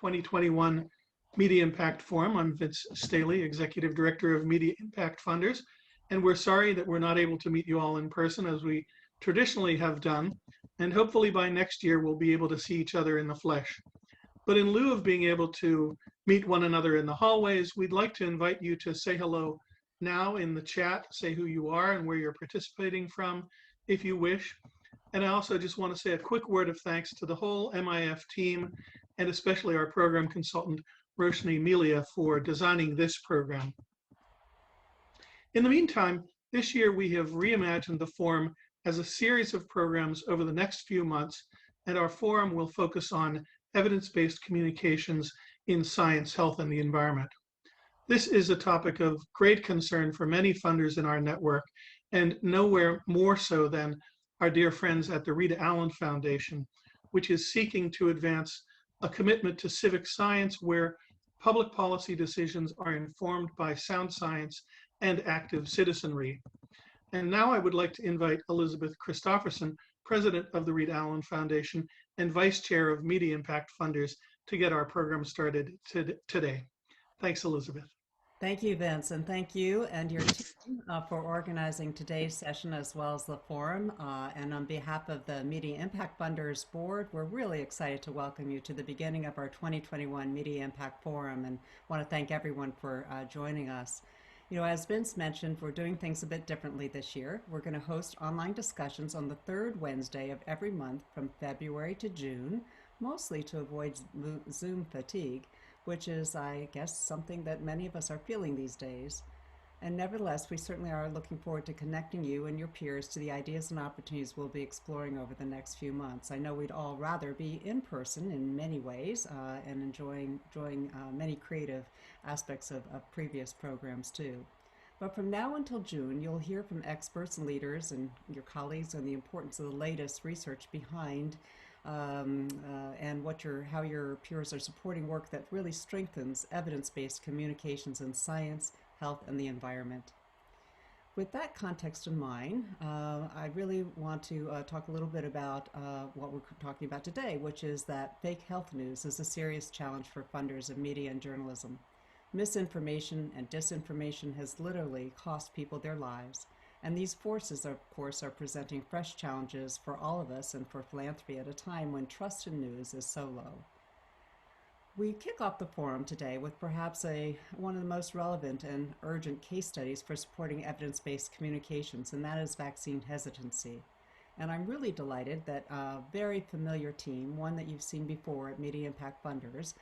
2021 Media Impact Forum. I'm Vince Staley, Executive Director of Media Impact Funders, and we're sorry that we're not able to meet you all in person as we traditionally have done, and hopefully by next year we'll be able to see each other in the flesh. But in lieu of being able to meet one another in the hallways, we'd like to invite you to say hello now in the chat, say who you are and where you're participating from, if you wish. And I also just want to say a quick word of thanks to the whole MIF team, and especially our program consultant, Roshni Milia, for designing this program. In the meantime, this year we have reimagined the forum as a series of programs over the next few months, and our forum will focus on evidence-based communications in science, health, and the environment. This is a topic of great concern for many funders in our network, and nowhere more so than our dear friends at the Rita Allen Foundation, which is seeking to advance a commitment to civic science where public policy decisions are informed by sound science and active citizenry. And now I would like to invite Elizabeth Christofferson, President of the Rita Allen Foundation and Vice Chair of Media Impact Funders, to get our program started today. Thanks, Elizabeth. Thank you, Vince, and thank you and your team for organizing today's session as well as the forum. And on behalf of the Media Impact Funders Board, we're really excited to welcome you to the beginning of our 2021 Media Impact Forum, and want to thank everyone for joining us. You know, as Vince mentioned, we're doing things a bit differently this year. We're going to host online discussions on the third Wednesday of every month from February to June, mostly to avoid Zoom fatigue, which is, I guess, something that many of us are feeling these days. And nevertheless, we certainly are looking forward to connecting you and your peers to the ideas and opportunities we'll be exploring over the next few months. I know we'd all rather be in person in many ways and enjoying many creative aspects of previous programs too. But from now until June, you'll hear from experts and leaders and your colleagues on the importance of the latest research behind and how your peers are supporting work that really strengthens evidence-based communications in science, health, and the environment. With that context in mind, I really want to talk a little bit about what we're talking about today, which is that fake health news is a serious challenge for funders of media and journalism. Misinformation and disinformation has literally cost people their lives. And these forces, of course, are presenting fresh challenges for all of us and for philanthropy at a time when trust in news is so low. We kick off the forum today with perhaps one of the most relevant and urgent case studies for supporting evidence-based communications, and that is vaccine hesitancy. And I'm really delighted that a very familiar team, one that you've seen before at Media Impact Funders,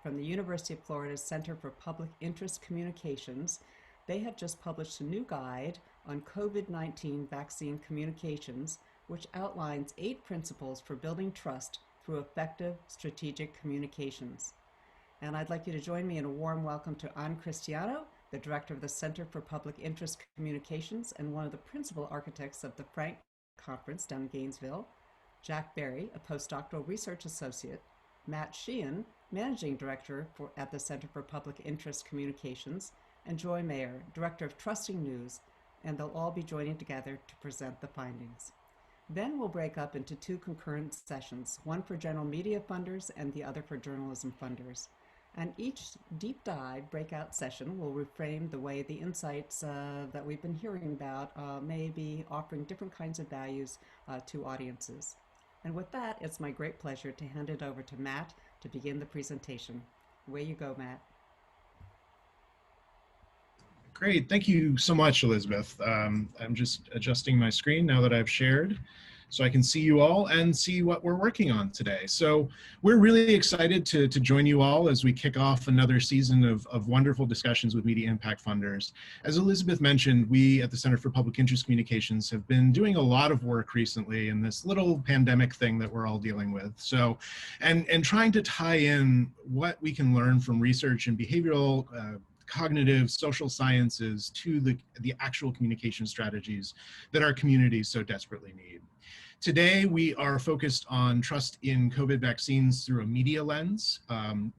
from the University of Florida's Center for Public Interest Communications, they have just published a new guide on COVID-19 vaccine communications, which outlines 8 principles for building trust through effective strategic communications. And I'd like you to join me in a warm welcome to Ann Cristiano, the Director of the Center for Public Interest Communications and one of the principal architects of the Frank Conference down in Gainesville, Jack Berry, a postdoctoral research associate, Matt Sheehan, Managing Director at the Center for Public Interest Communications, and Joy Mayer, Director of Trusting News, and they'll all be joining together to present the findings. Then we'll break up into 2 concurrent sessions, one for general media funders and the other for journalism funders. And each deep dive breakout session will reframe the way the insights that we've been hearing about may be offering different kinds of values to audiences. And with that, it's my great pleasure to hand it over to Matt to begin the presentation. Away you go, Matt. Great, thank you so much, Elizabeth. I'm just adjusting my screen now that I've shared so I can see you all and see what we're working on today. So we're really excited to join you all as we kick off another season of wonderful discussions with media impact funders. As Elizabeth mentioned, we at the Center for Public Interest Communications have been doing a lot of work recently in this little pandemic thing that we're all dealing with. So, and trying to tie in what we can learn from research and behavioral cognitive, social sciences to the actual communication strategies that our communities so desperately need. Today, we are focused on trust in COVID vaccines through a media lens.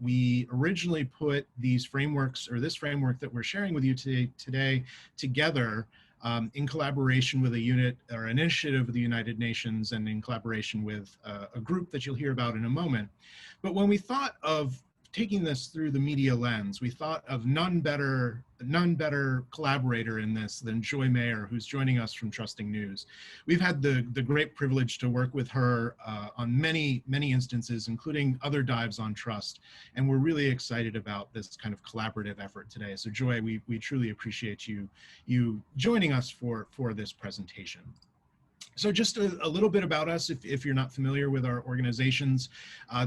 We originally put these frameworks, or this framework that we're sharing with you today together in collaboration with a unit or initiative of the United Nations and in collaboration with a group that you'll hear about in a moment. But when we thought of taking this through the media lens, we thought of none better collaborator in this than Joy Mayer, who's joining us from Trusting News. We've had the great privilege to work with her on many instances, including other dives on trust, and we're really excited about this kind of collaborative effort today. So Joy, we truly appreciate you joining us for this presentation. So just a little bit about us, if you're not familiar with our organizations.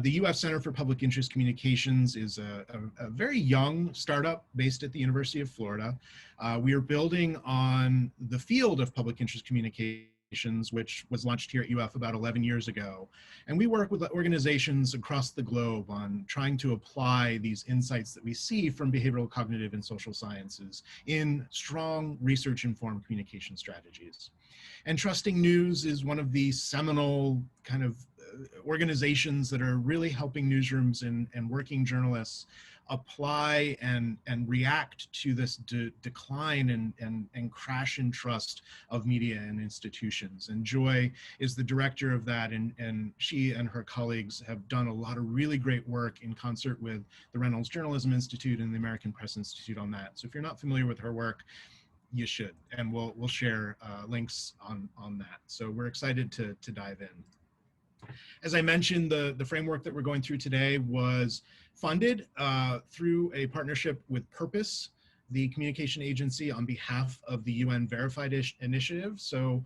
The UF Center for Public Interest Communications is a very young startup based at the University of Florida. We are building on the field of public interest communications, which was launched here at UF about 11 years ago. And we work with organizations across the globe on trying to apply these insights that we see from behavioral, cognitive, and social sciences in strong research-informed communication strategies. And Trusting News is one of the seminal kind of organizations that are really helping newsrooms and working journalists apply and react to this decline and crash in trust of media and institutions. And Joy is the director of that, and she and her colleagues have done a lot of really great work in concert with the Reynolds Journalism Institute and the American Press Institute on that. So if you're not familiar with her work, you should, and we'll share links on that. So we're excited to dive in. As I mentioned, the framework that we're going through today was funded through a partnership with Purpose, the communication agency on behalf of the UN Verified Initiative. So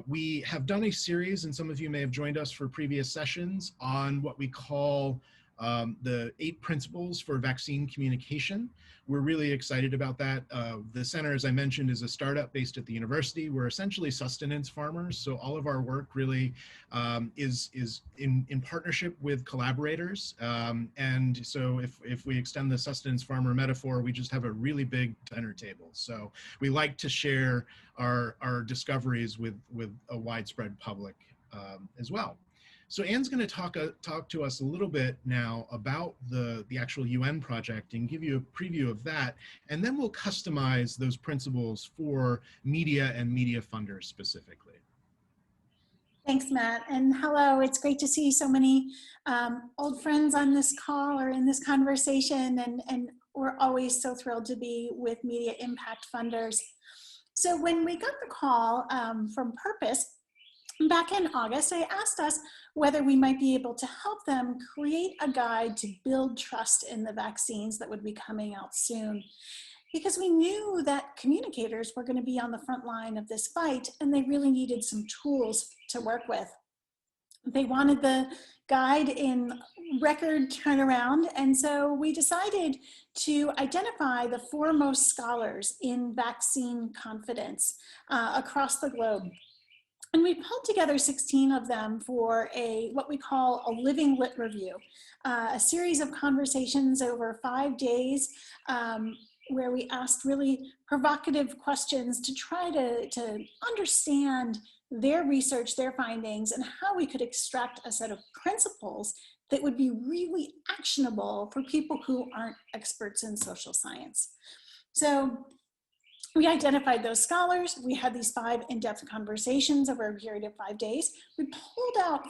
we have done a series, and some of you may have joined us for previous sessions, on what we call the 8 principles for vaccine communication. We're really excited about that. The center, as I mentioned, is a startup based at the university. We're essentially sustenance farmers, so all of our work really is in partnership with collaborators. And so if we extend the sustenance farmer metaphor, we just have a really big dinner table. So we like to share our discoveries with a widespread public as well. So Anne's going to talk to us a little bit now about the actual UN project and give you a preview of that, and then we'll customize those principles for media and media funders specifically. Thanks, Matt, and hello. It's great to see so many old friends on this call or in this conversation, and we're always so thrilled to be with media impact funders. So when we got the call from Purpose, back in August, they asked us whether we might be able to help them create a guide to build trust in the vaccines that would be coming out soon. Because we knew that communicators were going to be on the front line of this fight, and they really needed some tools to work with. They wanted the guide in record turnaround, and so we decided to identify the foremost scholars in vaccine confidence across the globe. And we pulled together 16 of them for what we call a living lit review, a series of conversations over 5 days where we asked really provocative questions to try to understand their research, their findings, and how we could extract a set of principles that would be really actionable for people who aren't experts in social science. So we identified those scholars. We had these 5 in-depth conversations over a period of 5 days. We pulled out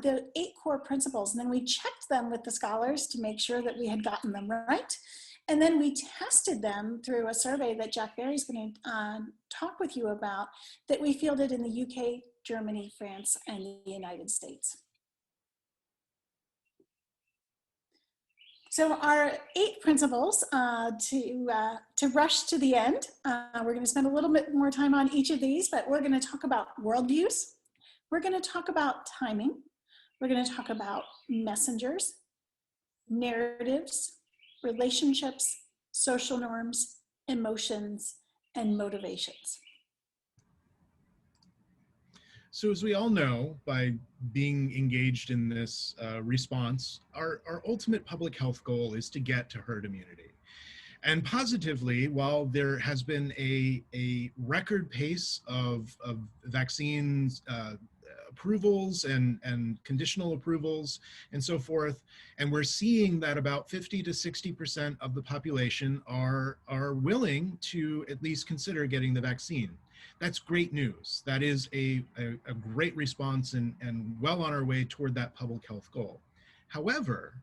the 8 core principles, and then we checked them with the scholars to make sure that we had gotten them right. And then we tested them through a survey that Jack Barry's going to talk with you about, that we fielded in the UK, Germany, France, and the United States. So our 8 principles to rush to the end. We're going to spend a little bit more time on each of these, but we're going to talk about worldviews. We're going to talk about timing. We're going to talk about messengers, narratives, relationships, social norms, emotions, and motivations. So as we all know, by being engaged in this response, our ultimate public health goal is to get to herd immunity. And positively, while there has been a record pace of vaccines approvals and conditional approvals and so forth, and we're seeing that about 50 to 60% of the population are willing to at least consider getting the vaccine. That's great news. That is a great response and well on our way toward that public health goal. However,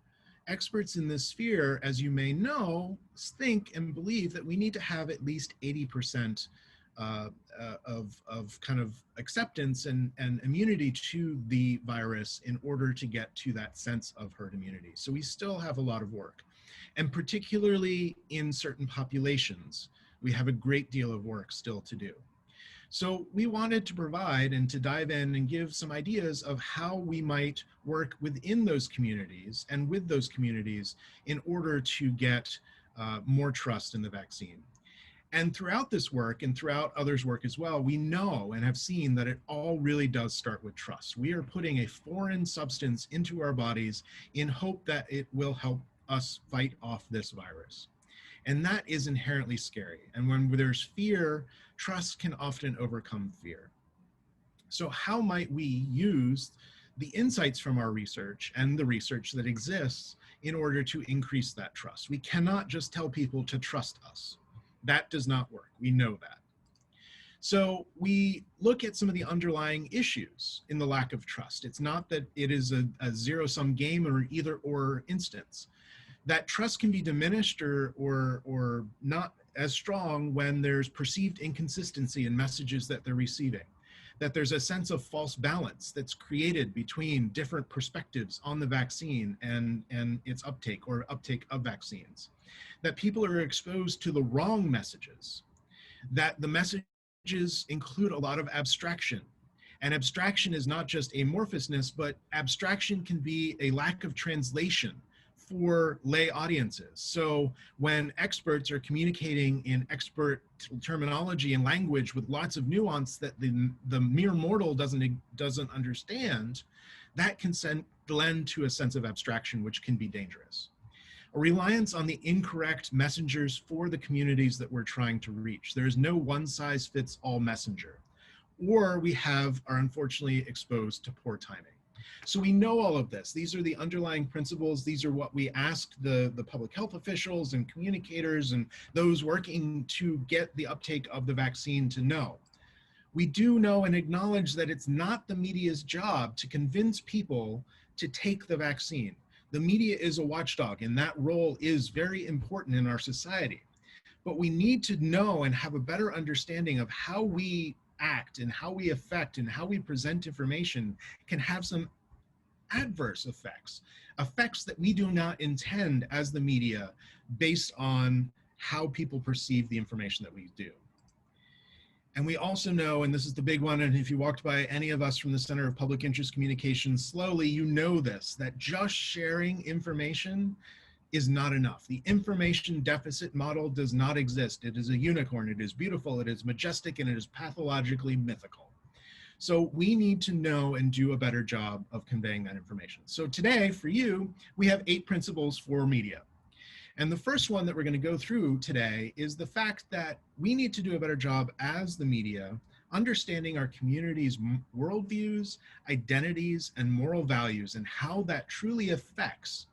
experts in this sphere, as you may know, think and believe that we need to have at least 80% of kind of acceptance and immunity to the virus in order to get to that sense of herd immunity. So we still have a lot of work. And particularly in certain populations, we have a great deal of work still to do. So we wanted to provide and to dive in and give some ideas of how we might work within those communities and with those communities in order to get more trust in the vaccine. And throughout this work and throughout others' work as well, we know and have seen that it all really does start with trust. We are putting a foreign substance into our bodies in hope that it will help us fight off this virus. And that is inherently scary. And when there's fear, trust can often overcome fear. So how might we use the insights from our research and the research that exists in order to increase that trust? We cannot just tell people to trust us. That does not work. We know that. So we look at some of the underlying issues in the lack of trust. It's not that it is a zero-sum game or either or instance. That trust can be diminished or not as strong when there's perceived inconsistency in messages that they're receiving, that there's a sense of false balance that's created between different perspectives on the vaccine and its uptake or uptake of vaccines, that people are exposed to the wrong messages, that the messages include a lot of abstraction. And abstraction is not just amorphousness, but abstraction can be a lack of translation for lay audiences. So when experts are communicating in expert terminology and language with lots of nuance that the mere mortal doesn't understand, that can lend to a sense of abstraction, which can be dangerous. A reliance on the incorrect messengers for the communities that we're trying to reach. There is no one-size-fits-all messenger. Or we are unfortunately exposed to poor timing. So we know all of this. These are the underlying principles. These are what we asked the public health officials and communicators and those working to get the uptake of the vaccine to know. We do know and acknowledge that it's not the media's job to convince people to take the vaccine. The media is a watchdog, and that role is very important in our society. But we need to know and have a better understanding of how we act and how we affect and how we present information can have some adverse effects that we do not intend as the media based on how people perceive the information that we do. And we also know, and this is the big one, and if you walked by any of us from the Center of Public Interest Communications slowly, you know this, that just sharing information is not enough. The information deficit model does not exist. It is a unicorn, it is beautiful, it is majestic, and it is pathologically mythical. So we need to know and do a better job of conveying that information. So today, for you, we have 8 principles for media. And the first one that we're going to go through today is the fact that we need to do a better job as the media understanding our community's worldviews, identities, and moral values, and how that truly affects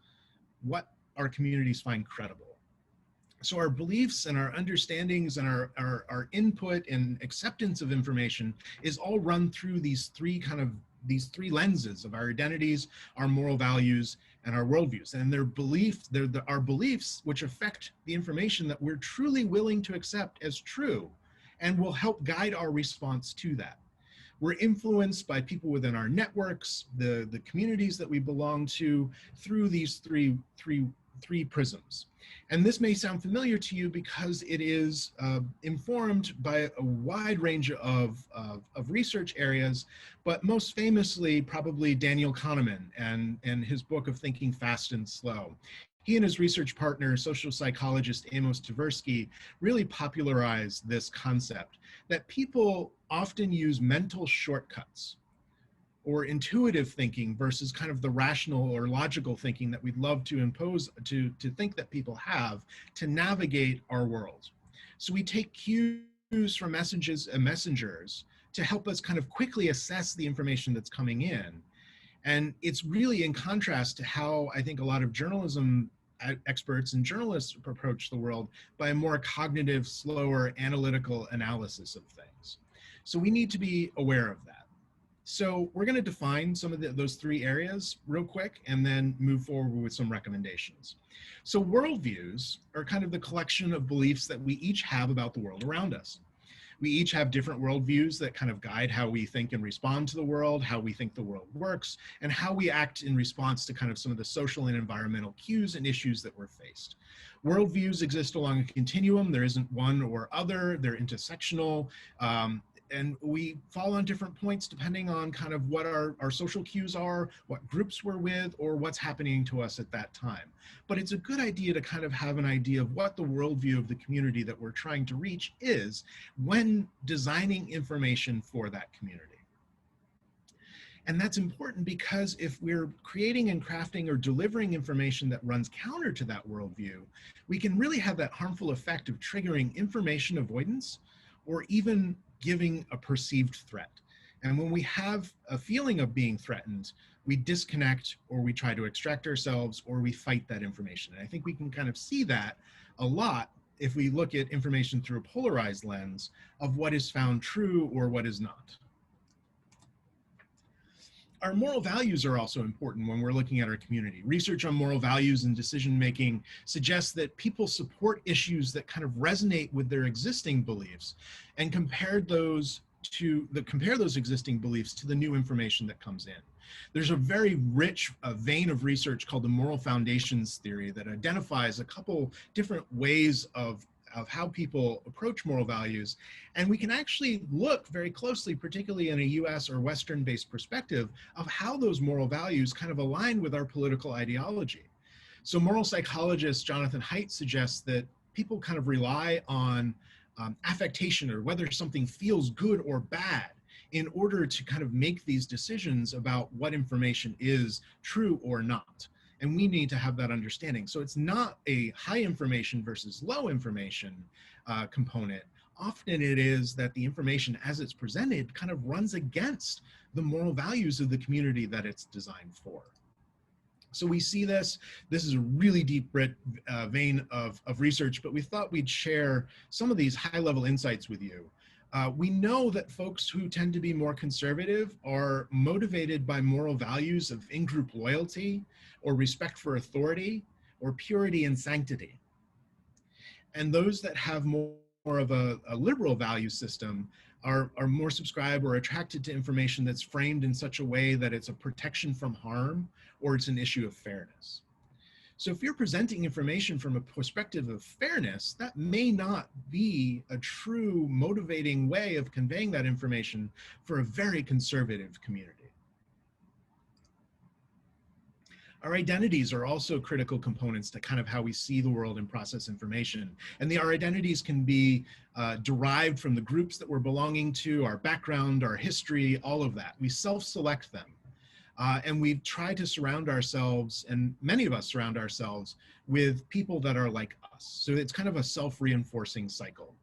what our communities find credible. So our beliefs and our understandings and our input and acceptance of information is all run through these three lenses of our identities, our moral values, and our worldviews. And they're our beliefs which affect the information that we're truly willing to accept as true and will help guide our response to that. We're influenced by people within our networks, the communities that we belong to, through these three prisms. And this may sound familiar to you because it is informed by a wide range of research areas, but most famously probably Daniel Kahneman and his book of Thinking Fast and Slow. He and his research partner, social psychologist Amos Tversky, really popularized this concept that people often use mental shortcuts or intuitive thinking versus kind of the rational or logical thinking that we'd love to impose, to think that people have to navigate our world. So we take cues from messages and messengers to help us kind of quickly assess the information that's coming in. And it's really in contrast to how I think a lot of journalism experts and journalists approach the world by a more cognitive, slower, analytical analysis of things. So we need to be aware of that. So we're going to define some of those three areas real quick and then move forward with some recommendations. So worldviews are kind of the collection of beliefs that we each have about the world around us. We each have different worldviews that kind of guide how we think and respond to the world, how we think the world works, and how we act in response to kind of some of the social and environmental cues and issues that we're faced. Worldviews exist along a continuum. There isn't one or other. They're intersectional. And we fall on different points depending on kind of what our social cues are, what groups we're with, or what's happening to us at that time. But it's a good idea to kind of have an idea of what the worldview of the community that we're trying to reach is when designing information for that community. And that's important because if we're creating and crafting or delivering information that runs counter to that worldview, we can really have that harmful effect of triggering information avoidance or even giving a perceived threat. And when we have a feeling of being threatened, we disconnect or we try to extract ourselves or we fight that information. And I think we can kind of see that a lot if we look at information through a polarized lens of what is found true or what is not. Our moral values are also important when we're looking at our community. Research on moral values and decision making suggests that people support issues that kind of resonate with their existing beliefs and compare those existing beliefs to the new information that comes in. There's a very rich vein of research called the moral foundations theory that identifies a couple different ways of how people approach moral values. And we can actually look very closely, particularly in a US or Western-based perspective, of how those moral values kind of align with our political ideology. So moral psychologist Jonathan Haidt suggests that people kind of rely on affectation or whether something feels good or bad in order to kind of make these decisions about what information is true or not. And we need to have that understanding. So it's not a high information versus low information component. Often it is that the information as it's presented kind of runs against the moral values of the community that it's designed for. So we see this is a really deep vein of research, but we thought we'd share some of these high-level insights with you. We know that folks who tend to be more conservative are motivated by moral values of in-group loyalty or respect for authority or purity and sanctity. And those that have more of a liberal value system are more subscribed or attracted to information that's framed in such a way that it's a protection from harm or it's an issue of fairness. So if you're presenting information from a perspective of fairness, that may not be a true motivating way of conveying that information for a very conservative community. Our identities are also critical components to kind of how we see the world and process information. And our identities can be derived from the groups that we're belonging to, our background, our history, all of that. We self-select them. And we try to surround ourselves, and many of us surround ourselves, with people that are like us. So it's kind of a self-reinforcing cycle.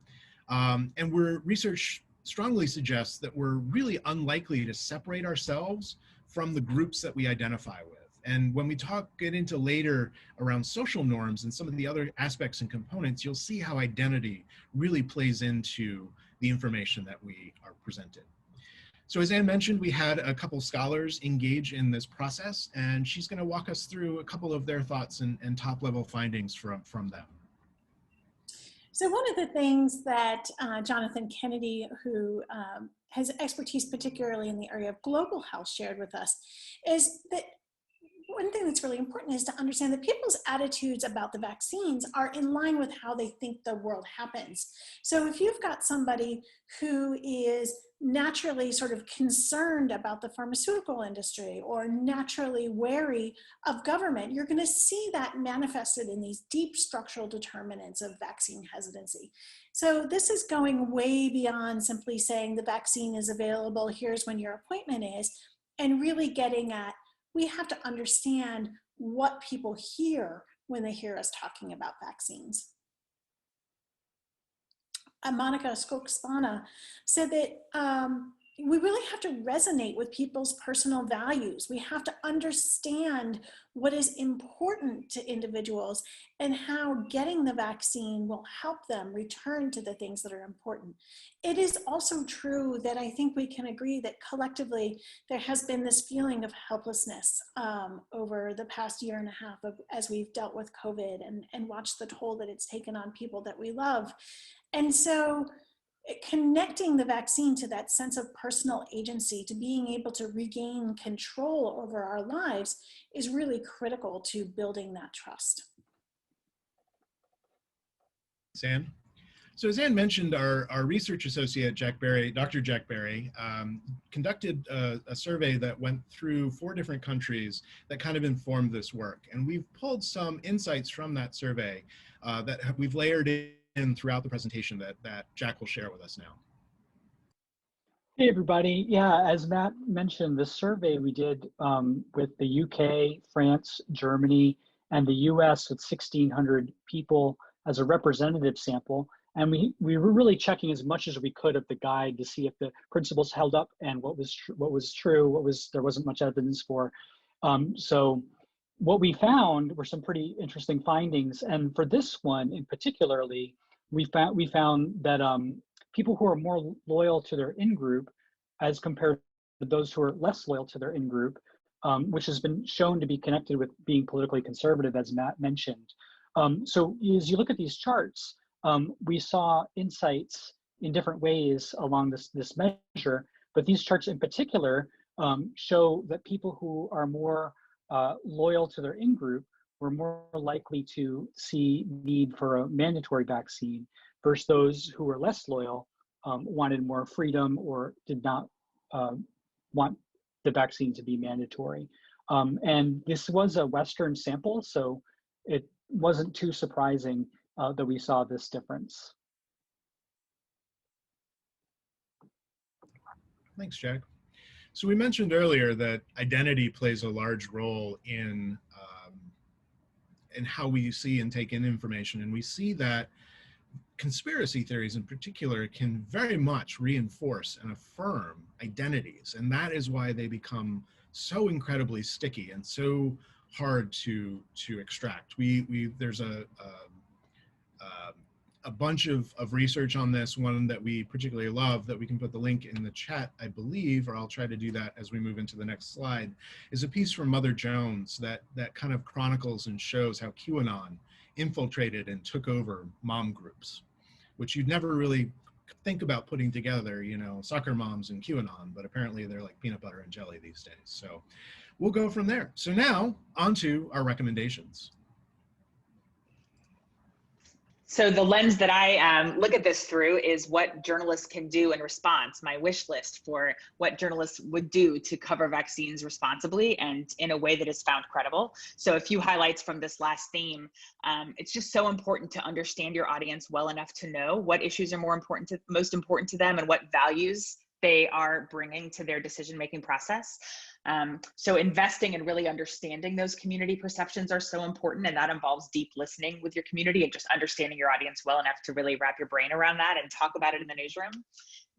And research strongly suggests that we're really unlikely to separate ourselves from the groups that we identify with. And when we get into later around social norms and some of the other aspects and components, you'll see how identity really plays into the information that we are presented. So as Anne mentioned, we had a couple scholars engage in this process, and she's going to walk us through a couple of their thoughts and top-level findings from them. So one of the things that Jonathan Kennedy, who has expertise particularly in the area of global health, shared with us is that one thing that's really important is to understand that people's attitudes about the vaccines are in line with how they think the world happens. So if you've got somebody who is naturally sort of concerned about the pharmaceutical industry or naturally wary of government, you're going to see that manifested in these deep structural determinants of vaccine hesitancy. So this is going way beyond simply saying the vaccine is available, here's when your appointment is, and really getting at, we have to understand what people hear when they hear us talking about vaccines. Monica Skokspana said that we really have to resonate with people's personal values. We have to understand what is important to individuals and how getting the vaccine will help them return to the things that are important. It is also true that I think we can agree that collectively there has been this feeling of helplessness over the past year and a half as we've dealt with COVID and watched the toll that it's taken on people that we love. And so connecting the vaccine to that sense of personal agency, to being able to regain control over our lives, is really critical to building that trust. Anne? So as Anne mentioned, our research associate, Dr. Jack Berry, conducted a survey that went through 4 different countries that kind of informed this work. And we've pulled some insights from that survey that we've layered in throughout the presentation that Jack will share with us now. Hey everybody, yeah, as Matt mentioned, the survey we did with the UK, France, Germany, and the US with 1,600 people as a representative sample. And we were really checking as much as we could of the guide to see if the principles held up and what was true, there wasn't much evidence for. So what we found were some pretty interesting findings. And for this one in particularly, we found that people who are more loyal to their in-group as compared to those who are less loyal to their in-group, which has been shown to be connected with being politically conservative, as Matt mentioned. So as you look at these charts, we saw insights in different ways along this measure, but these charts in particular show that people who are more loyal to their in-group were more likely to see need for a mandatory vaccine versus those who were less loyal, wanted more freedom or did not want the vaccine to be mandatory. And this was a Western sample, so it wasn't too surprising that we saw this difference. Thanks, Jack. So we mentioned earlier that identity plays a large role in how we see and take in information. And we see that conspiracy theories in particular can very much reinforce and affirm identities. And that is why they become so incredibly sticky and so hard to extract. There's a bunch of research on this, one that we particularly love that we can put the link in the chat, I believe, or I'll try to do that as we move into the next slide, is a piece from Mother Jones that kind of chronicles and shows how QAnon infiltrated and took over mom groups, which you'd never really think about putting together, you know, soccer moms and QAnon, but apparently they're like peanut butter and jelly these days. So we'll go from there. So now on to our recommendations. So the lens that I look at this through is what journalists can do in response, my wish list for what journalists would do to cover vaccines responsibly and in a way that is found credible. So a few highlights from this last theme. It's just so important to understand your audience well enough to know what issues are most important to them and what values they are bringing to their decision-making process. So investing and really understanding those community perceptions are so important, and that involves deep listening with your community and just understanding your audience well enough to really wrap your brain around that and talk about it in the newsroom.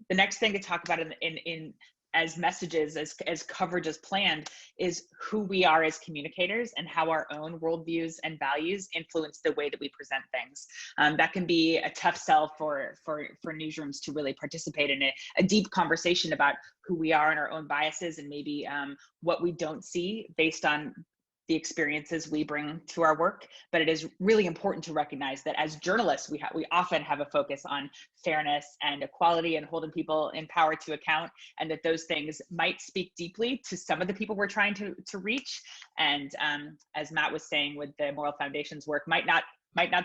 The next thing to talk about in as messages, as coverage as planned, is who we are as communicators and how our own worldviews and values influence the way that we present things. That can be a tough sell for newsrooms to really participate in a deep conversation about who we are and our own biases and maybe what we don't see based on the experiences we bring to our work. But it is really important to recognize that as journalists, we often have a focus on fairness and equality and holding people in power to account, and that those things might speak deeply to some of the people we're trying to reach. And as Matt was saying with the Moral Foundation's work, might not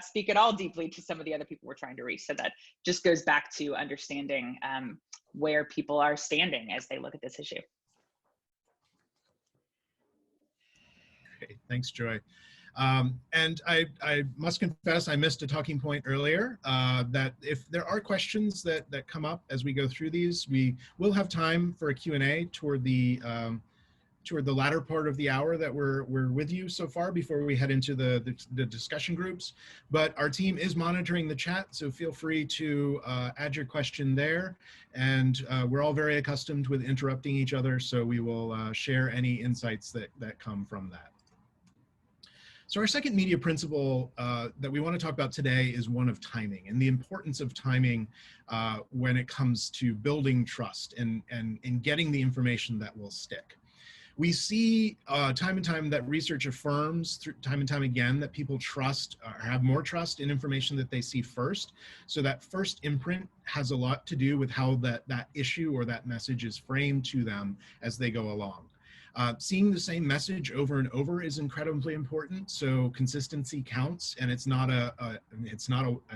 speak at all deeply to some of the other people we're trying to reach. So that just goes back to understanding where people are standing as they look at this issue. Great. Thanks, Joy. And I must confess, I missed a talking point earlier, that if there are questions that come up as we go through these, we will have time for a Q&A toward the toward the latter part of the hour that we're with you so far before we head into the discussion groups. But our team is monitoring the chat, so feel free to add your question there. And we're all very accustomed with interrupting each other, so we will share any insights that come from that. So our second media principle that we want to talk about today is one of timing, and the importance of timing when it comes to building trust and getting the information that will stick. We see time and time that research affirms time and time again that people trust or have more trust in information that they see first. So that first imprint has a lot to do with how that issue or that message is framed to them as they go along. Seeing the same message over and over is incredibly important. So consistency counts, and it's not a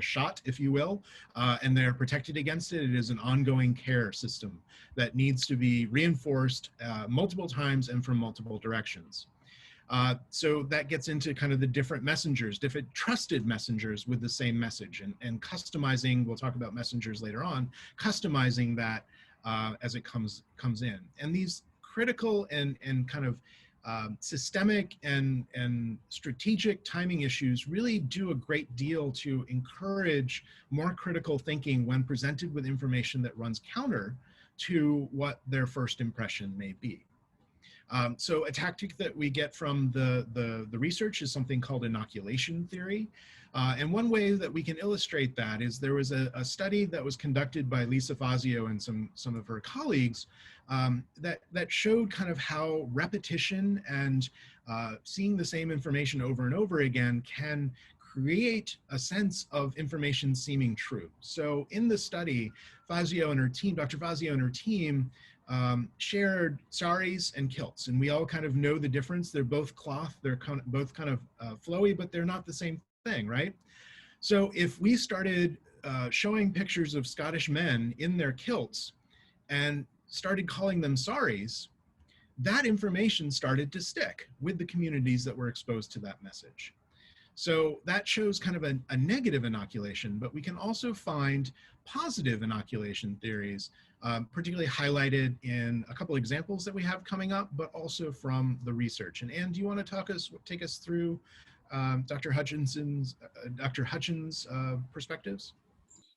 shot, if you will, and they're protected against it. It is an ongoing care system that needs to be reinforced multiple times and from multiple directions. So that gets into kind of the different messengers, different trusted messengers with the same message, and customizing. We'll talk about messengers later on. Customizing that as it comes in, and these critical and kind of systemic and strategic timing issues really do a great deal to encourage more critical thinking when presented with information that runs counter to what their first impression may be. So a tactic that we get from the research is something called inoculation theory. And one way that we can illustrate that is there was a study that was conducted by Lisa Fazio and some of her colleagues that showed kind of how repetition and seeing the same information over and over again can create a sense of information seeming true. So in the study, Fazio and her team, Dr. Fazio and her team, shared saris and kilts, and we all kind of know the difference. They're both cloth, they're both kind of flowy, but they're not the same thing, right? So if we started showing pictures of Scottish men in their kilts and started calling them saris, that information started to stick with the communities that were exposed to that message. So that shows kind of a negative inoculation, but we can also find positive inoculation theories, particularly highlighted in a couple examples that we have coming up, but also from the research. And Anne, do you want to take us through Dr. Hutchins's perspectives?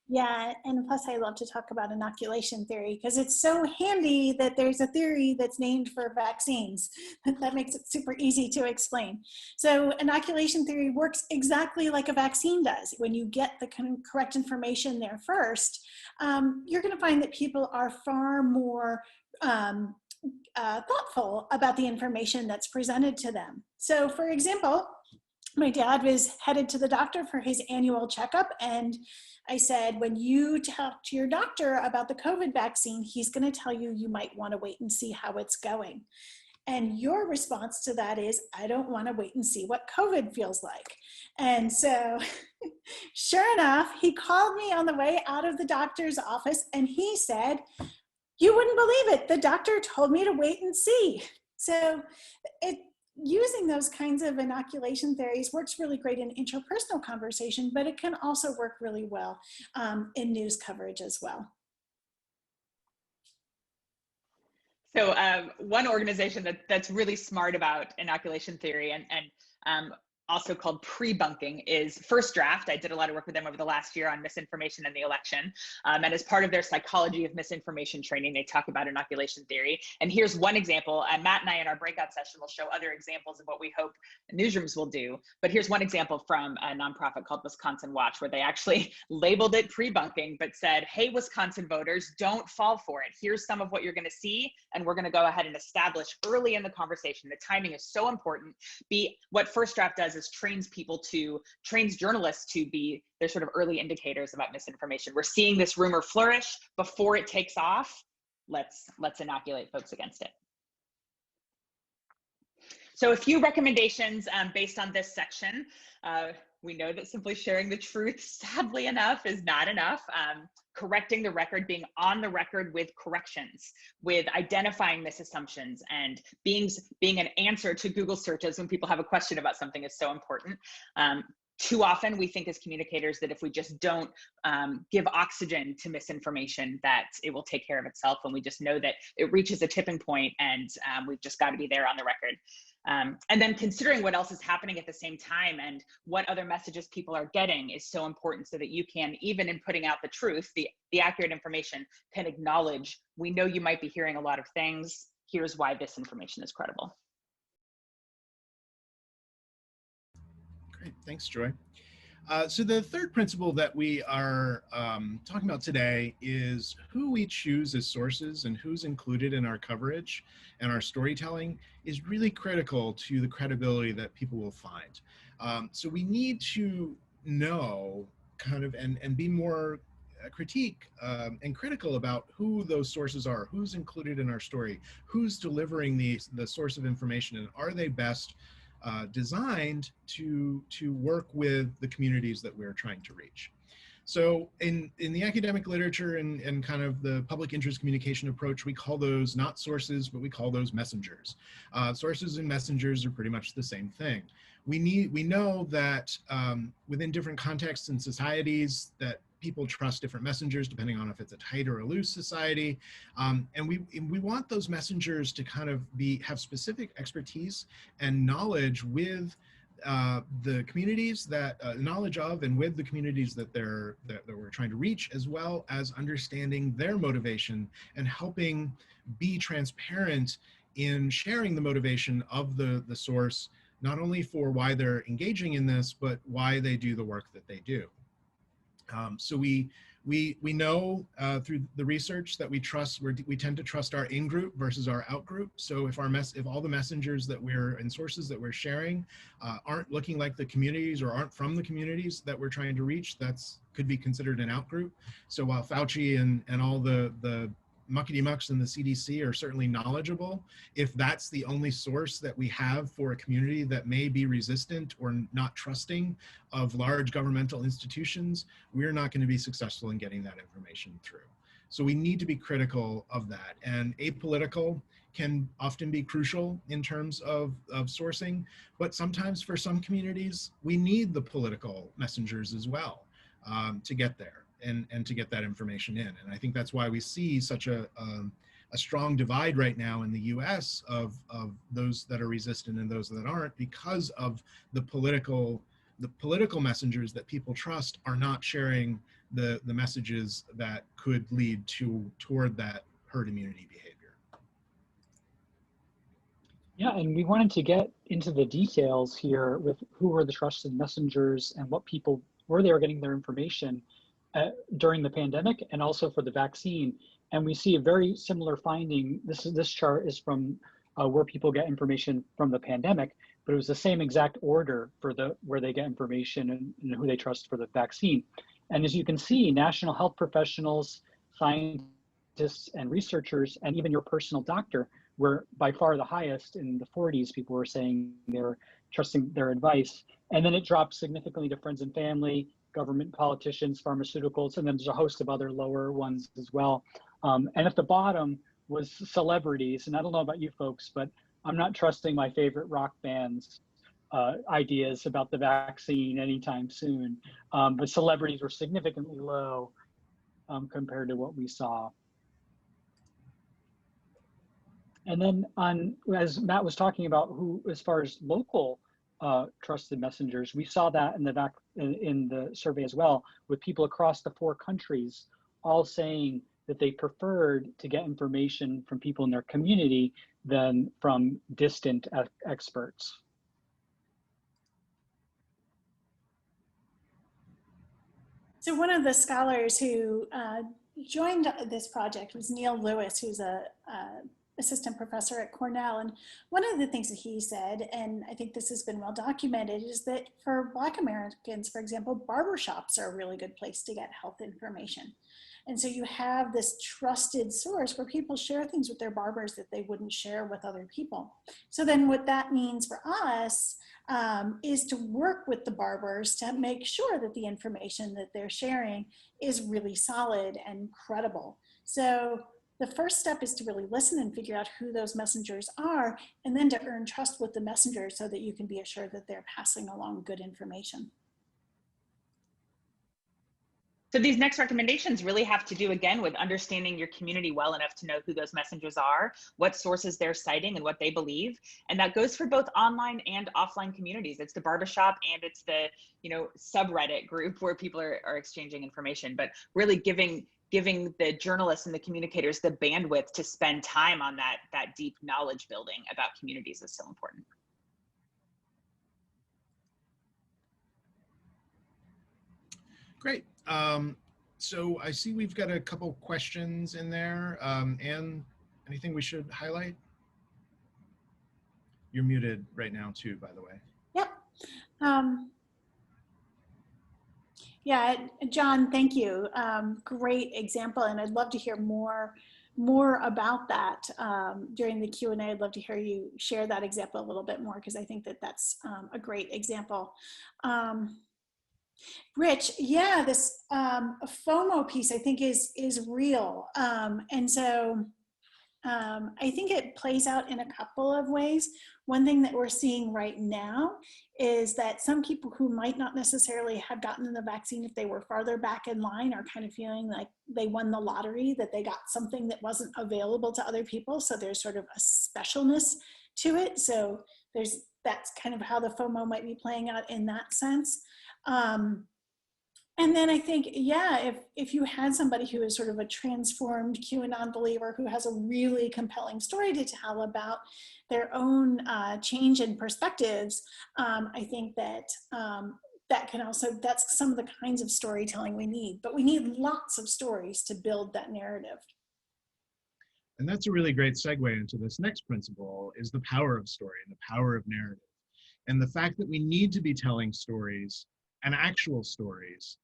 Yeah, and plus I love to talk about inoculation theory because it's so handy that there's a theory that's named for vaccines. That makes it super easy to explain. So inoculation theory works exactly like a vaccine does. When you get the correct information there first, you're going to find that people are far more thoughtful about the information that's presented to them. So for example, my dad was headed to the doctor for his annual checkup, and I said, when you talk to your doctor about the COVID vaccine, he's going to tell you you might want to wait and see how it's going. And your response to that is, I don't want to wait and see what COVID feels like. And so sure enough, he called me on the way out of the doctor's office and he said, you wouldn't believe it. The doctor told me to wait and see. So using those kinds of inoculation theories works really great in interpersonal conversation, but it can also work really well in news coverage as well. So one organization that's really smart about inoculation theory and also called pre-bunking is First Draft. I did a lot of work with them over the last year on misinformation and the election. And as part of their psychology of misinformation training, they talk about inoculation theory. And here's one example. Matt and I in our breakout session will show other examples of what we hope newsrooms will do. But here's one example from a nonprofit called Wisconsin Watch, where they actually labeled it pre-bunking, but said, hey, Wisconsin voters, don't fall for it. Here's some of what you're going to see. And we're going to go ahead and establish early in the conversation. The timing is so important. What First Draft does is trains journalists to be their sort of early indicators about misinformation. We're seeing this rumor flourish before it takes off. Let's inoculate folks against it. So a few recommendations based on this section. We know that simply sharing the truth, sadly enough, is not enough. Correcting the record, being on the record with corrections, with identifying misassumptions, and being an answer to Google searches when people have a question about something is so important. too often we think as communicators that if we just don't give oxygen to misinformation, that it will take care of itself. And we just know that it reaches a tipping point, and we've just got to be there on the record. And then considering what else is happening at the same time and what other messages people are getting is so important, so that you can, even in putting out the truth, the accurate information, can acknowledge, we know you might be hearing a lot of things. Here's why this information is credible. Great, thanks, Joy. So the third principle that we are talking about today is who we choose as sources and who's included in our coverage and our storytelling is really critical to the credibility that people will find. So we need to know kind of and be more critique and critical about who those sources are, who's included in our story, who's delivering the source of information, and are they best designed to work with the communities that we're trying to reach. So in the academic literature and kind of the public interest communication approach, we call those not sources, but we call those messengers. Sources and messengers are pretty much the same thing. We know that within different contexts and societies that people trust different messengers depending on if it's a tight or a loose society. And we want those messengers to kind of have specific expertise and knowledge with the communities that knowledge of and with the communities that we're trying to reach, as well as understanding their motivation and helping be transparent in sharing the motivation of the source, not only for why they're engaging in this, but why they do the work that they do. So we know through the research that we tend to trust our in-group versus our out-group. So if all the messengers that and sources that we're sharing aren't looking like the communities or aren't from the communities that we're trying to reach, could be considered an out-group. So while Fauci and all the muckety-mucks in the CDC are certainly knowledgeable, if that's the only source that we have for a community that may be resistant or not trusting of large governmental institutions, we're not going to be successful in getting that information through. So we need to be critical of that. And apolitical can often be crucial in terms of sourcing, but sometimes for some communities, we need the political messengers as well to get there. And to get that information in. And I think that's why we see such a strong divide right now in the US of those that are resistant and those that aren't, because of the political messengers that people trust are not sharing the messages that could lead toward that herd immunity behavior. Yeah, and we wanted to get into the details here with who were the trusted messengers and where they were getting their information during the pandemic and also for the vaccine. And we see a very similar finding. This chart is from where people get information from the pandemic, but it was the same exact order for where they get information and who they trust for the vaccine. And as you can see, national health professionals, scientists, and researchers, and even your personal doctor were by far the highest. In the 40s, people were saying they were trusting their advice. And then it dropped significantly to friends and family, government, politicians, pharmaceuticals, and then there's a host of other lower ones as well. And at the bottom was celebrities. And I don't know about you folks, but I'm not trusting my favorite rock band's ideas about the vaccine anytime soon. But celebrities were significantly low compared to what we saw. And then as Matt was talking about as far as local trusted messengers, we saw that in the survey as well, with people across the 4 countries all saying that they preferred to get information from people in their community than from distant experts. So one of the scholars who joined this project was Neil Lewis, who's a assistant professor at Cornell. And one of the things that he said, and I think this has been well documented, is that for Black Americans, for example, barbershops are a really good place to get health information. And so you have this trusted source where people share things with their barbers that they wouldn't share with other people. So then what that means for us is to work with the barbers to make sure that the information that they're sharing is really solid and credible. So the first step is to really listen and figure out who those messengers are, and then to earn trust with the messenger so that you can be assured that they're passing along good information. So these next recommendations really have to do, again, with understanding your community well enough to know who those messengers are, what sources they're citing, and what they believe. And that goes for both online and offline communities. It's the barbershop and it's the, subreddit group where people are exchanging information, but really giving the journalists and the communicators the bandwidth to spend time on that deep knowledge building about communities is so important. Great. So I see we've got a couple questions in there. Anne, anything we should highlight? You're muted right now too, by the way. Yep. Yeah, John, thank you. Great example, and I'd love to hear more about that during the Q&A. I'd love to hear you share that example a little bit more, because I think that that's a great example. Rich, yeah, this FOMO piece I think is real, and so I think it plays out in a couple of ways. One thing that we're seeing right now is that some people who might not necessarily have gotten the vaccine if they were farther back in line are kind of feeling like they won the lottery, that they got something that wasn't available to other people. So there's sort of a specialness to it. So that's kind of how the FOMO might be playing out in that sense. And then I think, yeah, if you had somebody who is sort of a transformed QAnon believer who has a really compelling story to tell about their own change in perspectives, I think that that's some of the kinds of storytelling we need. But we need lots of stories to build that narrative. And that's a really great segue into this next principle, is the power of story and the power of narrative. And the fact that we need to be telling stories, and actual stories,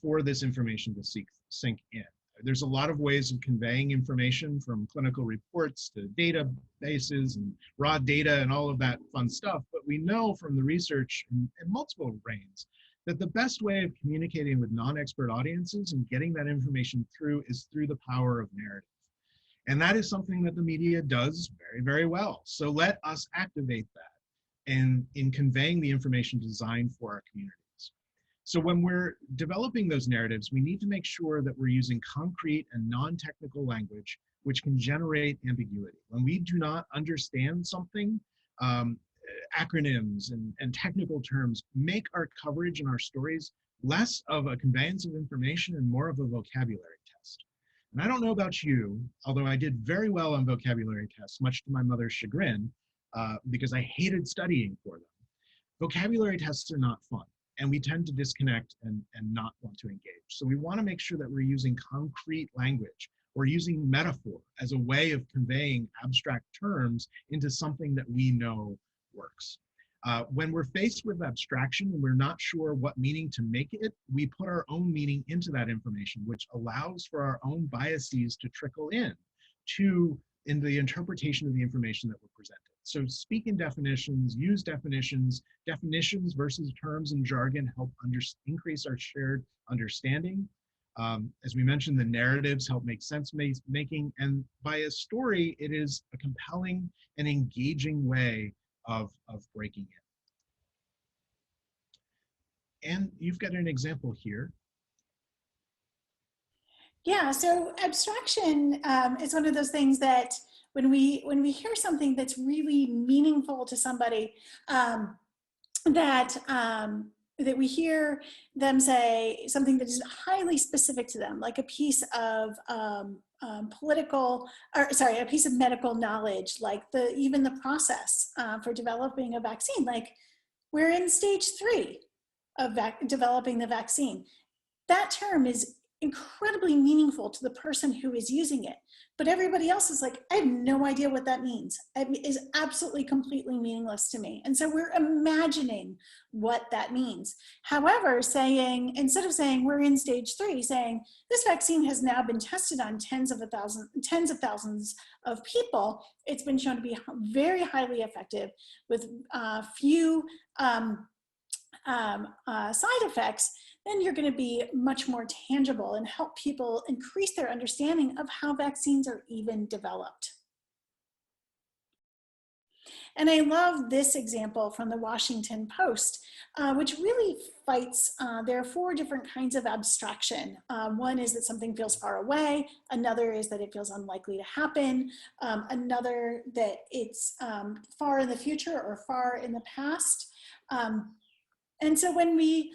for this information to sink in. There's a lot of ways of conveying information, from clinical reports to databases and raw data and all of that fun stuff. But we know from the research in multiple reigns that the best way of communicating with non-expert audiences and getting that information through is through the power of narrative. And that is something that the media does very, very well. So let us activate that in conveying the information designed for our community. So when we're developing those narratives, we need to make sure that we're using concrete and non-technical language which can generate ambiguity. When we do not understand something, acronyms and technical terms make our coverage and our stories less of a conveyance of information and more of a vocabulary test. And I don't know about you, although I did very well on vocabulary tests, much to my mother's chagrin, because I hated studying for them. Vocabulary tests are not fun, and we tend to disconnect and not want to engage. So we want to make sure that we're using concrete language or using metaphor as a way of conveying abstract terms into something that we know works. When we're faced with abstraction and we're not sure what meaning to make it, we put our own meaning into that information, which allows for our own biases to trickle in the interpretation of the information that we're presented. So speak in definitions, use definitions. Definitions versus terms and jargon help increase our shared understanding. As we mentioned, the narratives help make sense making, and by a story, it is a compelling and engaging way of breaking in. And you've got an example here. Yeah, so abstraction is one of those things that when we hear something that's really meaningful to somebody, that we hear them say something that is highly specific to them, like a piece of a piece of medical knowledge, like even the process for developing a vaccine. Like, we're in stage 3 of developing the vaccine. That term is incredibly meaningful to the person who is using it, but everybody else is like, I have no idea what that means. It is absolutely completely meaningless to me. And so we're imagining what that means. However, instead of saying we're in stage 3, saying this vaccine has now been tested on tens of thousands of people. It's been shown to be very highly effective with few side effects, then you're going to be much more tangible and help people increase their understanding of how vaccines are even developed. And I love this example from the Washington Post, which really fights, there are 4 different kinds of abstraction. One is that something feels far away, another is that it feels unlikely to happen, another that it's far in the future or far in the past. And so when we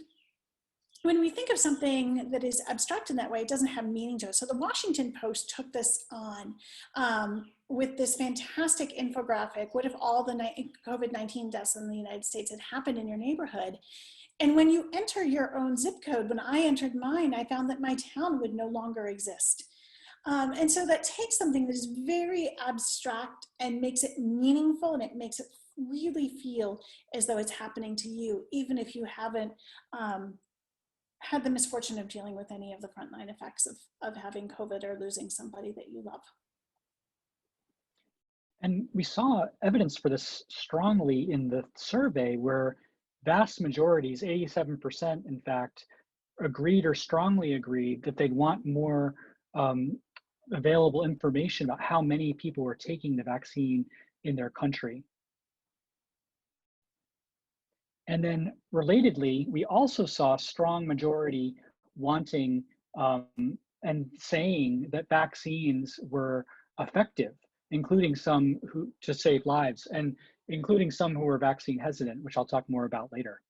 think of something that is abstract in that way, it doesn't have meaning to us. So the Washington Post took this on with this fantastic infographic. What if all the COVID-19 deaths in the United States had happened in your neighborhood? And when you enter your own zip code, when I entered mine, I found that my town would no longer exist. And so that takes something that is very abstract and makes it meaningful, and it makes it really feel as though it's happening to you, even if you haven't had the misfortune of dealing with any of the frontline effects of having COVID or losing somebody that you love. And we saw evidence for this strongly in the survey, where vast majorities, 87% in fact, agreed or strongly agreed that they'd want more available information about how many people were taking the vaccine in their country. And then relatedly, we also saw a strong majority wanting and saying that vaccines were effective, including some who to save lives, and including some who were vaccine hesitant, which I'll talk more about later.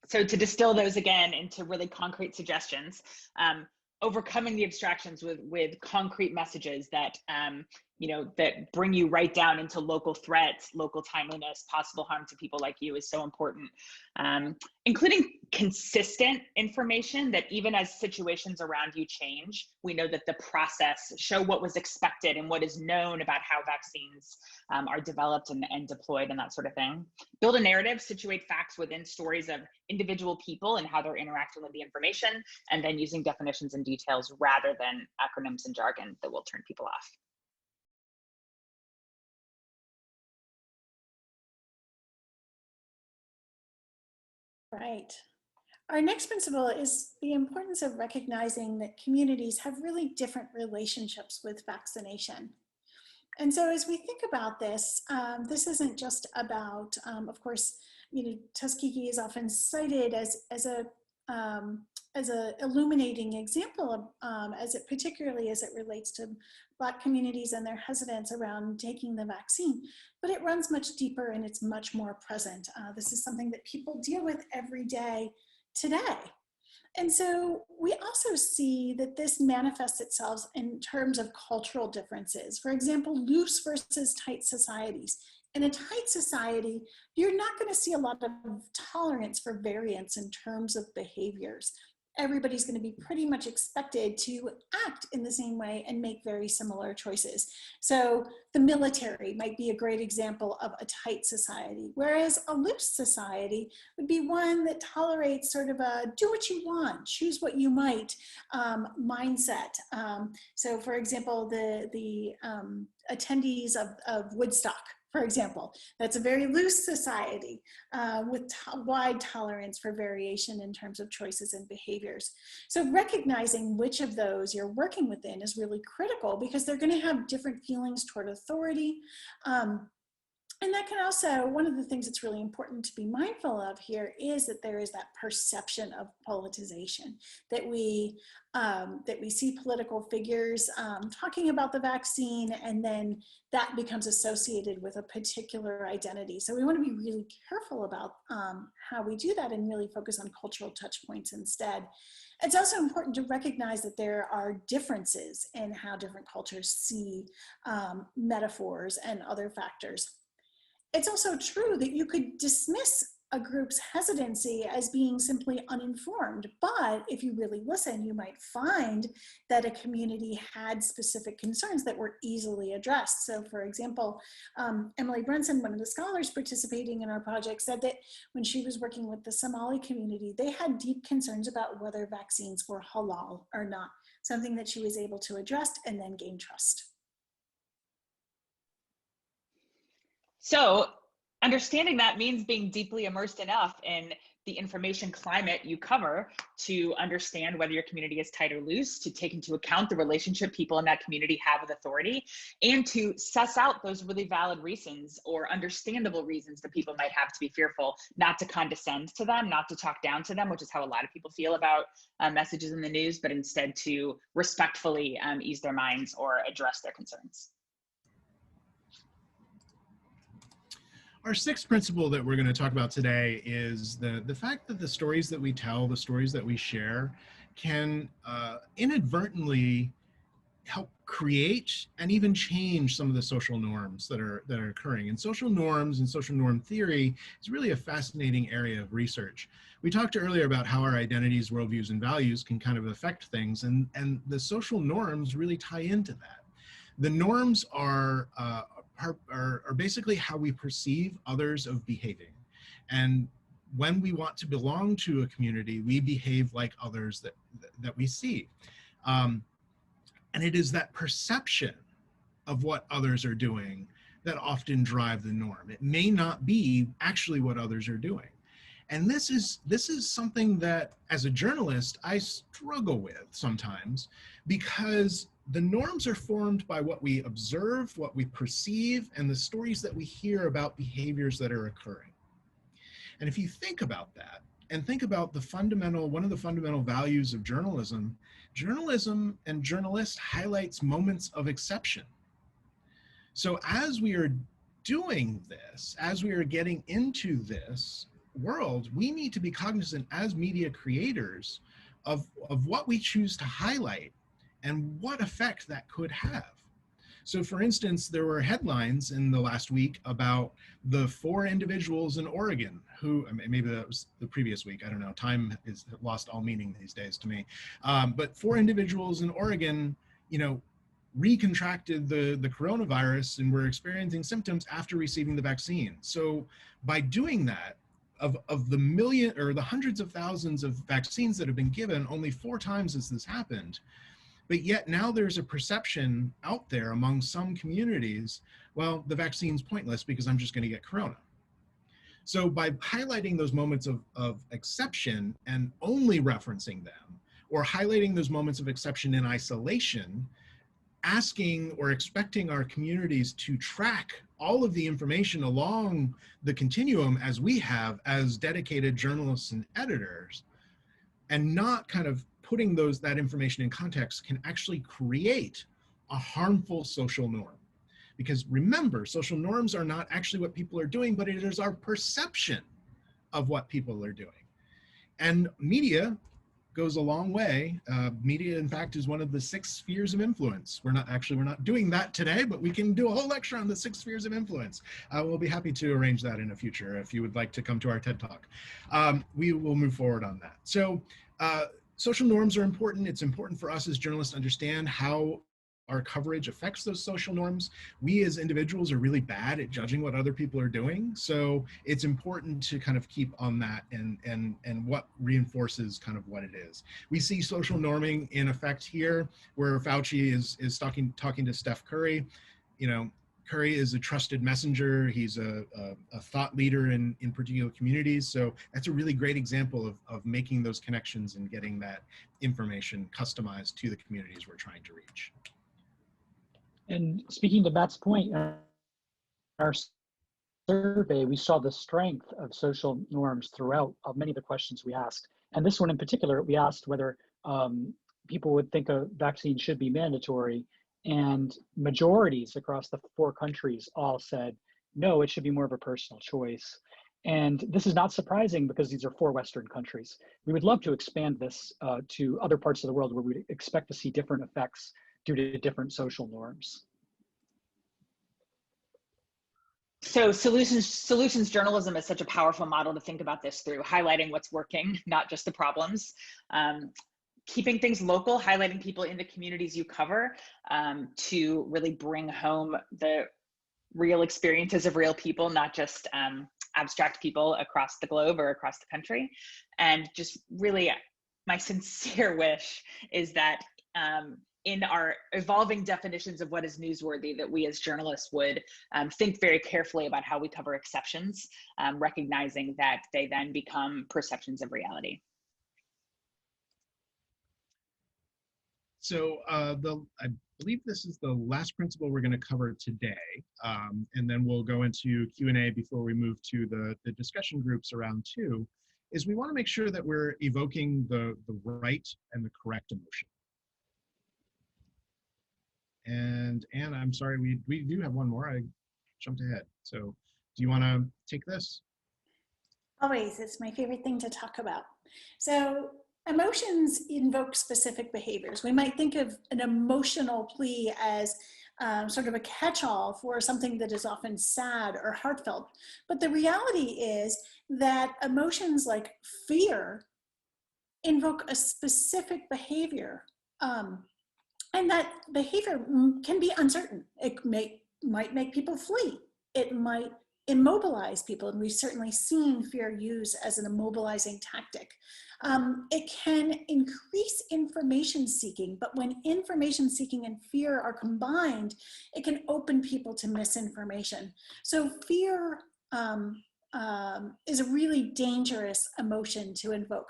So to distill those again into really concrete suggestions, overcoming the abstractions with concrete messages that that bring you right down into local threats, local timeliness, possible harm to people like you is so important. Including consistent information that even as situations around you change, we know that the process, show what was expected and what is known about how vaccines are developed and deployed and that sort of thing. Build a narrative, situate facts within stories of individual people and how they're interacting with the information, and then using definitions and details rather than acronyms and jargon that will turn people off. Right. Our next principle is the importance of recognizing that communities have really different relationships with vaccination. And so as we think about this, this isn't just about, of course, Tuskegee is often cited as a illuminating example of, particularly as it relates to Black communities and their hesitance around taking the vaccine, but it runs much deeper and it's much more present. This is something that people deal with every day today. And so we also see that this manifests itself in terms of cultural differences. For example, loose versus tight societies. In a tight society, you're not going to see a lot of tolerance for variance in terms of behaviors. Everybody's going to be pretty much expected to act in the same way and make very similar choices. So the military might be a great example of a tight society, whereas a loose society would be one that tolerates sort of a do what you want, choose what you might mindset. So for example, the attendees of Woodstock, for example, that's a very loose society with wide tolerance for variation in terms of choices and behaviors. So recognizing which of those you're working within is really critical, because they're going to have different feelings toward authority. And that can also, one of the things that's really important to be mindful of here is that there is that perception of politicization, that we see political figures talking about the vaccine, and then that becomes associated with a particular identity. So we want to be really careful about how we do that and really focus on cultural touch points instead. It's also important to recognize that there are differences in how different cultures see metaphors and other factors. It's also true that you could dismiss a group's hesitancy as being simply uninformed, but if you really listen, you might find that a community had specific concerns that were easily addressed. So for example, Emily Brunson, one of the scholars participating in our project, said that when she was working with the Somali community, they had deep concerns about whether vaccines were halal or not, something that she was able to address and then gain trust. So understanding that means being deeply immersed enough in the information climate you cover to understand whether your community is tight or loose, to take into account the relationship people in that community have with authority, and to suss out those really valid reasons or understandable reasons that people might have to be fearful, not to condescend to them, not to talk down to them, which is how a lot of people feel about messages in the news, but instead to respectfully ease their minds or address their concerns. Our sixth principle that we're going to talk about today is the fact that the stories that we tell, the stories that we share, can inadvertently help create and even change some of the social norms that are occurring. And social norms and social norm theory is really a fascinating area of research. We talked earlier about how our identities, worldviews, and values can kind of affect things, and the social norms really tie into that. The norms are basically how we perceive others of behaving. And when we want to belong to a community, we behave like others that we see. And it is that perception of what others are doing that often drive the norm. It may not be actually what others are doing. And this is something that, as a journalist, I struggle with sometimes, because the norms are formed by what we observe, what we perceive, and the stories that we hear about behaviors that are occurring. And if you think about that, and think about one of the fundamental values of journalism and journalists highlights moments of exception. So as we are doing this, as we are getting into this world, we need to be cognizant as media creators of what we choose to highlight and what effect that could have. So for instance, there were headlines in the last week about the 4 individuals in Oregon who, maybe that was the previous week, I don't know, time has lost all meaning these days to me. But 4 individuals in Oregon, recontracted the coronavirus and were experiencing symptoms after receiving the vaccine. So by doing that, of the million or the hundreds of thousands of vaccines that have been given, only 4 times has this happened. But yet now there's a perception out there among some communities, well, the vaccine's pointless because I'm just going to get corona. So by highlighting those moments of exception and only referencing them, or highlighting those moments of exception in isolation, asking or expecting our communities to track all of the information along the continuum as we have as dedicated journalists and editors, and not kind of putting that information in context, can actually create a harmful social norm. Because remember, social norms are not actually what people are doing, but it is our perception of what people are doing. And media goes a long way. Media, in fact, is one of the 6 spheres of influence. We're not doing that today, but we can do a whole lecture on the 6 spheres of influence. We'll be happy to arrange that in the future if you would like to come to our TED Talk. We will move forward on that. So social norms are important. It's important for us as journalists to understand how our coverage affects those social norms. We as individuals are really bad at judging what other people are doing. So it's important to kind of keep on that and what reinforces kind of what it is. We see social norming in effect here, where Fauci is talking to Steph Curry. Curry is a trusted messenger. He's a thought leader in particular communities. So that's a really great example of making those connections and getting that information customized to the communities we're trying to reach. And speaking to Matt's point, our survey, we saw the strength of social norms throughout many of the questions we asked. And this one in particular, we asked whether people would think a vaccine should be mandatory. And majorities across the 4 countries all said, no, it should be more of a personal choice. And this is not surprising because these are 4 Western countries. We would love to expand this to other parts of the world where we expect to see different effects due to different social norms. So solutions journalism is such a powerful model to think about this through, highlighting what's working, not just the problems. Keeping things local, highlighting people in the communities you cover to really bring home the real experiences of real people, not just abstract people across the globe or across the country. And just really, my sincere wish is that in our evolving definitions of what is newsworthy, that we as journalists would think very carefully about how we cover exceptions, recognizing that they then become perceptions of reality. So I believe this is the last principle we're going to cover today, and then we'll go into Q&A before we move to the discussion groups around two, is we want to make sure that we're evoking the right and the correct emotion. And Anne, I'm sorry, we do have one more. I jumped ahead. So do you want to take this? Always, it's my favorite thing to talk about. So emotions invoke specific behaviors. We might think of an emotional plea as sort of a catch-all for something that is often sad or heartfelt. But the reality is that emotions like fear invoke a specific behavior. And that behavior can be uncertain. It might make people flee. It might immobilize people, and we've certainly seen fear used as an immobilizing tactic. It can increase information seeking, but when information seeking and fear are combined, it can open people to misinformation. So fear is a really dangerous emotion to invoke.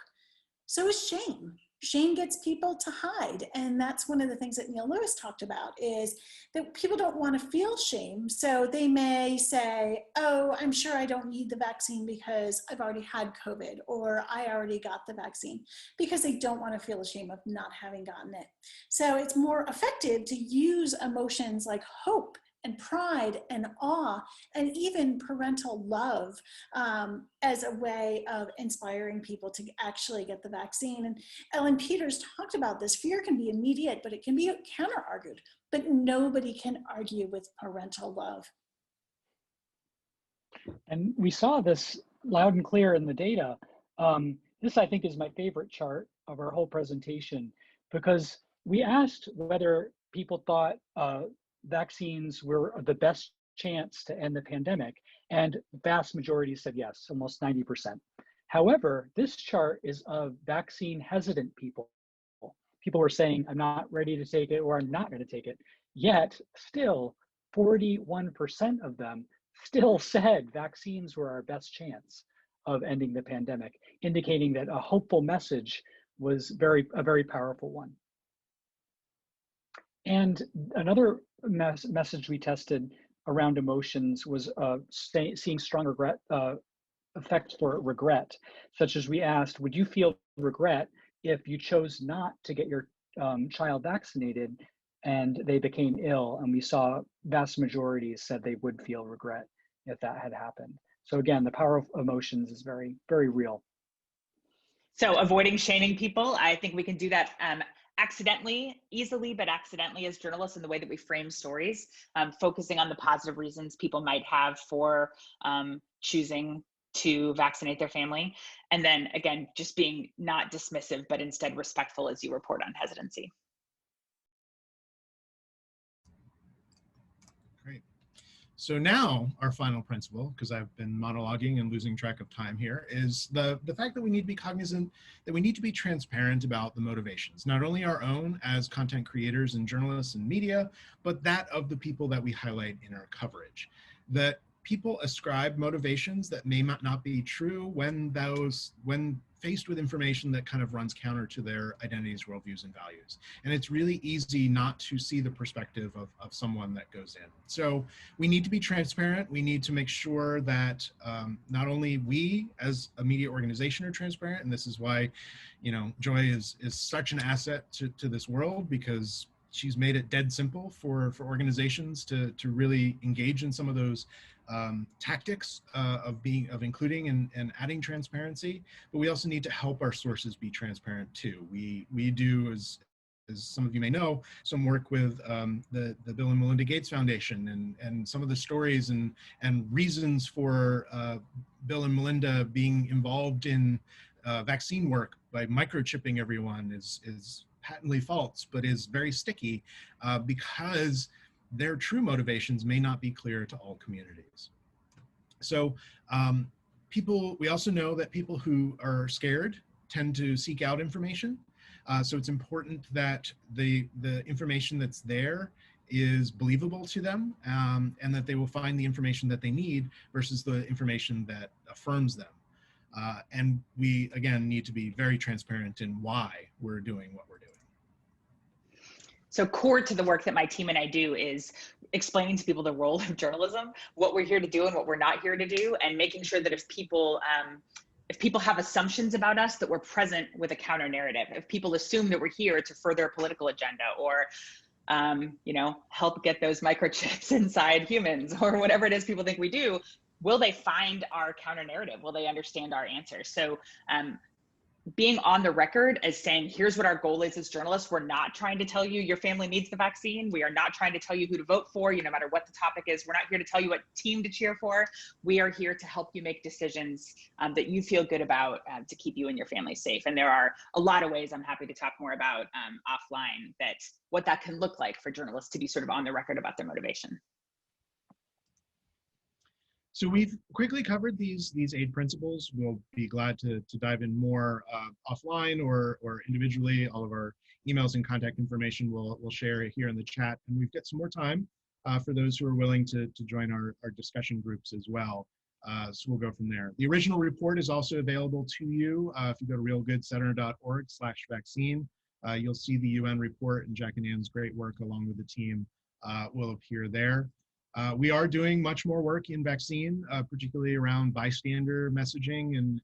So is shame. Shame gets people to hide. And that's one of the things that Neil Lewis talked about, is that people don't want to feel shame. So they may say, oh, I'm sure I don't need the vaccine because I've already had COVID, or I already got the vaccine, because they don't want to feel ashamed of not having gotten it. So it's more effective to use emotions like hope and pride and awe and even parental love as a way of inspiring people to actually get the vaccine. And Ellen Peters talked about this. Fear can be immediate, but it can be counter-argued. But nobody can argue with parental love. And we saw this loud and clear in the data. This, I think, is my favorite chart of our whole presentation, because we asked whether people thought vaccines were the best chance to end the pandemic, and vast majority said yes, almost 90%. However, this chart is of vaccine hesitant people. People were saying, I'm not ready to take it, or I'm not going to take it. Yet still 41% of them still said vaccines were our best chance of ending the pandemic, indicating that a hopeful message was a very powerful one. And another message we tested around emotions was seeing strong regret, effects for regret, such as we asked, would you feel regret if you chose not to get your child vaccinated and they became ill? And we saw vast majorities said they would feel regret if that had happened. So again, the power of emotions is very, very real. So avoiding shaming people, I think we can do that easily, but accidentally as journalists, in the way that we frame stories, focusing on the positive reasons people might have for choosing to vaccinate their family. And then again, just being not dismissive, but instead respectful as you report on hesitancy. Great. So now our final principle, because I've been monologuing and losing track of time here, is the fact that we need to be cognizant, that we need to be transparent about the motivations, not only our own as content creators and journalists and media, but that of the people that we highlight in our coverage. That people ascribe motivations that may not be true when faced with information that kind of runs counter to their identities, worldviews, and values. And it's really easy not to see the perspective of someone that goes in. So we need to be transparent. We need to make sure that not only we as a media organization are transparent, and this is why, you know, Joy is such an asset to this world, because she's made it dead simple for organizations to really engage in some of those tactics of including and adding transparency. But we also need to help our sources be transparent too. We do, as some of you may know, some work with the Bill and Melinda Gates Foundation, and some of the stories and reasons for Bill and Melinda being involved in vaccine work by microchipping everyone is patently false, but is very sticky because their true motivations may not be clear to all communities. So we also know that people who are scared tend to seek out information. So it's important that the information that's there is believable to them, and that they will find the information that they need versus the information that affirms them. And we, again, need to be very transparent in why we're doing what we're doing. So core to the work that my team and I do is explaining to people the role of journalism, what we're here to do and what we're not here to do, and making sure that if people have assumptions about us, that we're present with a counter narrative. If people assume that we're here to further a political agenda or help get those microchips inside humans or whatever it is people think we do, will they find our counter narrative? Will they understand our answers? So being on the record as saying, here's what our goal is as journalists. We're not trying to tell you your family needs the vaccine. We are not trying to tell you who to vote for, no matter what the topic is. We're not here to tell you what team to cheer for. We are here to help you make decisions that you feel good about to keep you and your family safe. And there are a lot of ways I'm happy to talk more about offline what that can look like for journalists to be sort of on the record about their motivation. So we've quickly covered these 8 principles. We'll be glad to dive in more offline or individually. All of our emails and contact information we'll share here in the chat. And we've got some more time for those who are willing to join our discussion groups as well. So we'll go from there. The original report is also available to you. If you go to realgoodcenter.org/vaccine, you'll see the UN report, and Jack and Ann's great work along with the team will appear there. We are doing much more work in vaccine, particularly around bystander messaging and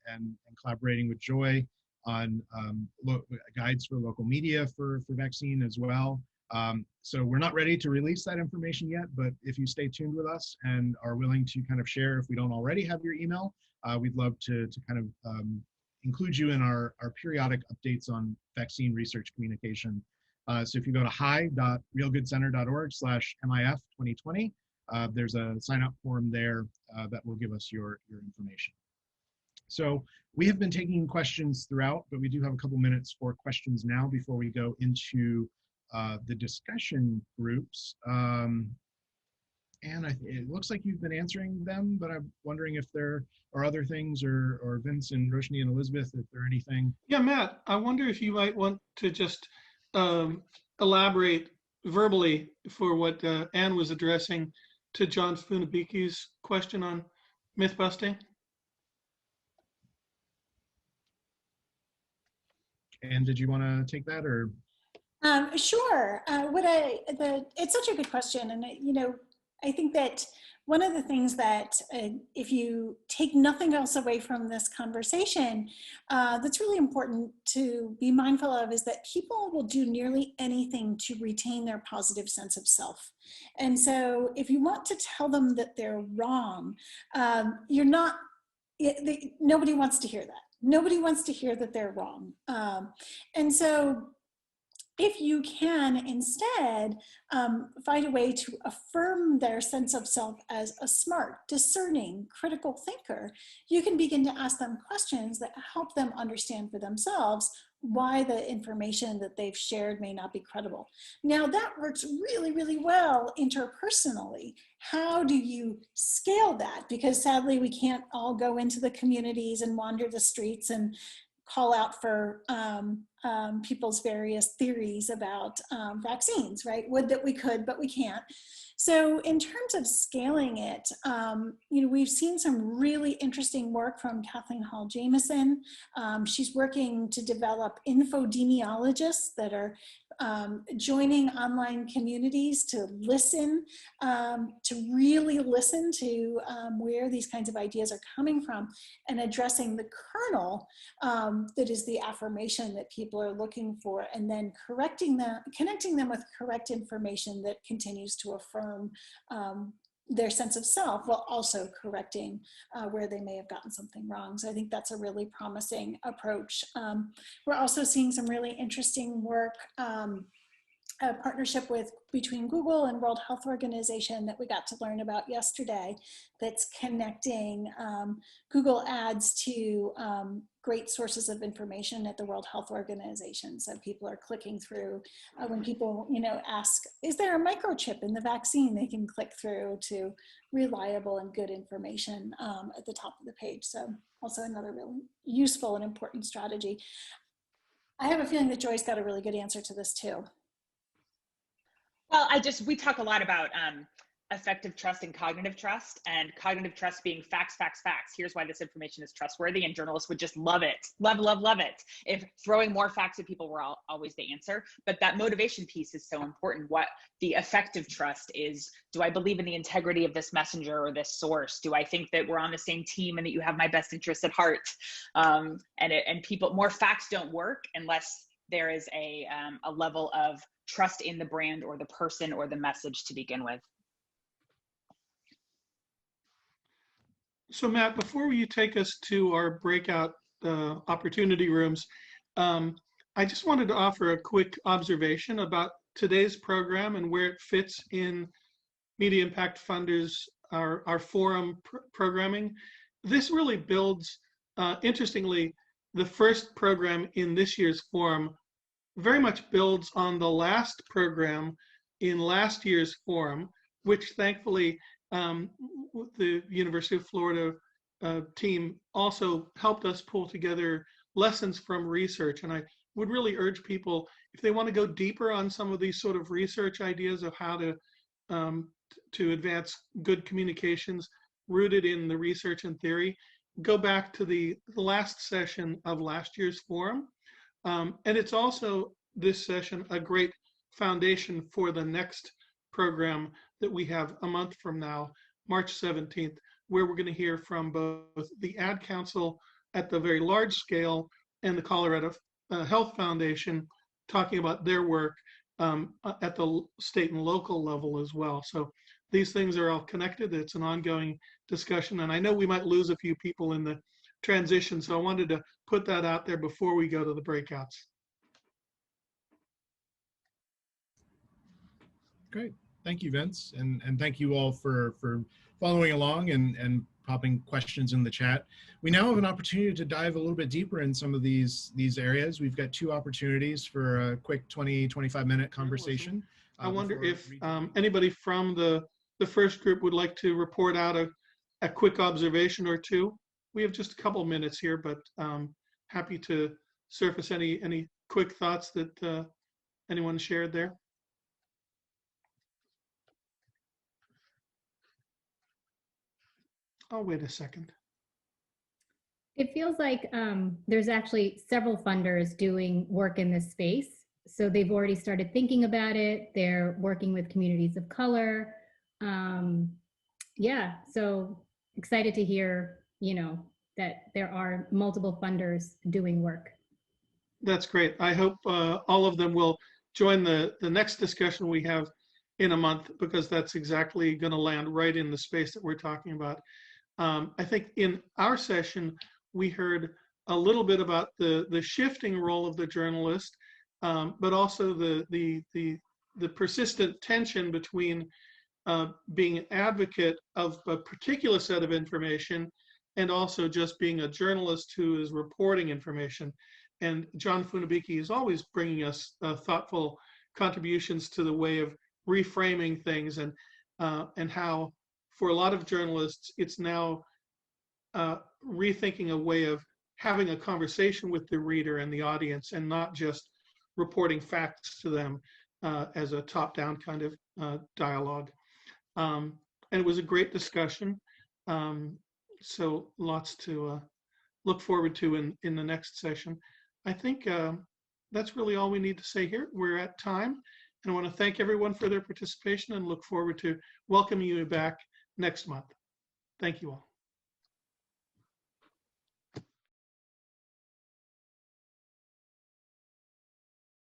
collaborating with Joy on guides for local media for vaccine as well. So we're not ready to release that information yet, but if you stay tuned with us and are willing to kind of share, if we don't already have your email, we'd love to kind of include you in our periodic updates on vaccine research communication. So if you go to hi.realgoodcenter.org/MIF2020, there's a sign-up form there that will give us your information. So we have been taking questions throughout, but we do have a couple minutes for questions now before we go into the discussion groups. And it looks like you've been answering them, but I'm wondering if there are other things, or Vince and Roshni and Elizabeth, if there anything. Yeah, Matt, I wonder if you might want to just elaborate verbally for what Anne was addressing to John Funabiki's question on myth busting. And did you want to take that, or? Sure. It's such a good question, and I think that one of the things that if you take nothing else away from this conversation, that's really important to be mindful of is that people will do nearly anything to retain their positive sense of self. And so if you want to tell them that they're wrong, nobody wants to hear that. Nobody wants to hear that they're wrong. And so if you can instead find a way to affirm their sense of self as a smart, discerning, critical thinker, you can begin to ask them questions that help them understand for themselves why the information that they've shared may not be credible. Now that works really, really well interpersonally. How do you scale that? Because sadly, we can't all go into the communities and wander the streets and call out for people's various theories about vaccines, right? Would that we could, but we can't. So in terms of scaling it, we've seen some really interesting work from Kathleen Hall Jamieson. She's working to develop infodemiologists that are joining online communities to listen, to really listen to where these kinds of ideas are coming from and addressing the kernel that is the affirmation that people are looking for, and then connecting them with correct information that continues to affirm their sense of self while also correcting where they may have gotten something wrong. So I think that's a really promising approach. We're also seeing some really interesting work, a partnership between Google and World Health Organization that we got to learn about yesterday, that's connecting Google ads to great sources of information at the World Health Organization. So people are clicking through when people ask, is there a microchip in the vaccine? They can click through to reliable and good information at the top of the page. So also another really useful and important strategy. I have a feeling that Joy's got a really good answer to this too. Well, we talk a lot about affective trust and cognitive trust being facts, facts, facts. Here's why this information is trustworthy, and journalists would just love it, love, love, love it. If throwing more facts at people were always the answer, but that motivation piece is so important. What the affective trust is, do I believe in the integrity of this messenger or this source? Do I think that we're on the same team and that you have my best interests at heart? And people, more facts don't work unless there is a level of trust in the brand or the person or the message to begin with. So Matt, before you take us to our breakout opportunity rooms, I just wanted to offer a quick observation about today's program and where it fits in Media Impact Funders, our forum programming. This really builds, interestingly, the first program in this year's forum very much builds on the last program in last year's forum, which thankfully the University of Florida team also helped us pull together lessons from research. And I would really urge people, if they want to go deeper on some of these sort of research ideas of how to advance good communications rooted in the research and theory, go back to the last session of last year's forum. And it's also, this session, a great foundation for the next program that we have a month from now, March 17th, where we're going to hear from both the Ad Council at the very large scale and the Colorado Health Foundation talking about their work at the state and local level as well. So these things are all connected. It's an ongoing discussion. And I know we might lose a few people in the transition, so I wanted to put that out there before we go to the breakouts. Great. Thank you, Vince. And thank you all for following along and popping questions in the chat. We now have an opportunity to dive a little bit deeper in some of these areas. We've got two opportunities for a quick 20-25 minute conversation. I wonder if anybody from the first group would like to report out a quick observation or two. We have just a couple minutes here, but happy to surface any quick thoughts that anyone shared there. Oh, wait a second. It feels like there's actually several funders doing work in this space. So they've already started thinking about it. They're working with communities of color. Yeah, so excited to hear, that there are multiple funders doing work. That's great. I hope all of them will join the next discussion we have in a month, because that's exactly going to land right in the space that we're talking about. I think in our session, we heard a little bit about the shifting role of the journalist, but also the persistent tension between being an advocate of a particular set of information and also just being a journalist who is reporting information. And John Funabiki is always bringing us thoughtful contributions to the way of reframing things, and how for a lot of journalists, it's now rethinking a way of having a conversation with the reader and the audience, and not just reporting facts to them as a top-down kind of dialogue. And it was a great discussion. So lots to look forward to in the next session. I think that's really all we need to say here. We're at time. And I want to thank everyone for their participation and look forward to welcoming you back next month. Thank you all.